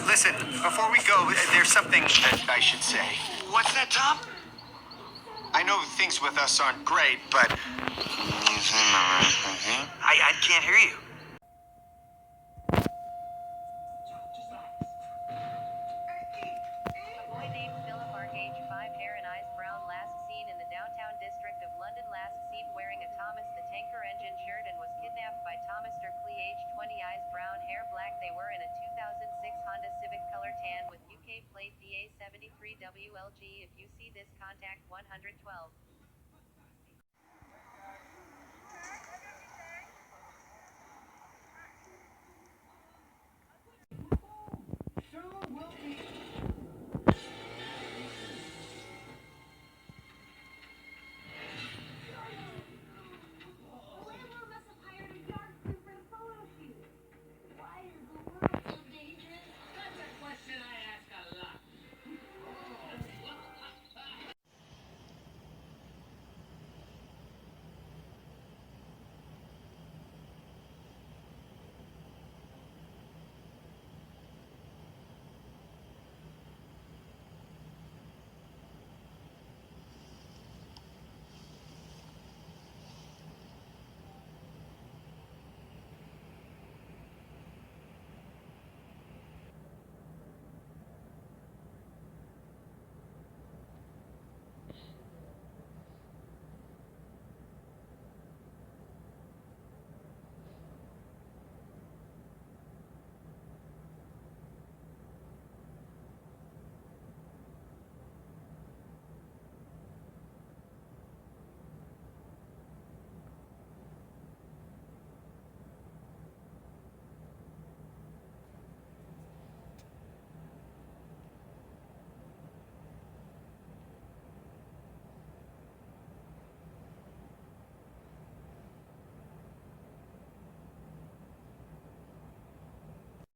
Listen, before we go, there's something that I should say. What's that, Tom? I know things with us aren't great, but I can't hear you. A boy named Philip R. age 5, hair and eyes brown, last seen in the downtown district of London, last seen wearing a Thomas the Tanker Engine shirt, and was kidnapped by Thomas Derkley, age 20, eyes brown, hair black. They were in a 2006 Honda Civic color tan with UK plate DA73 WLG. If you see this, contact 112.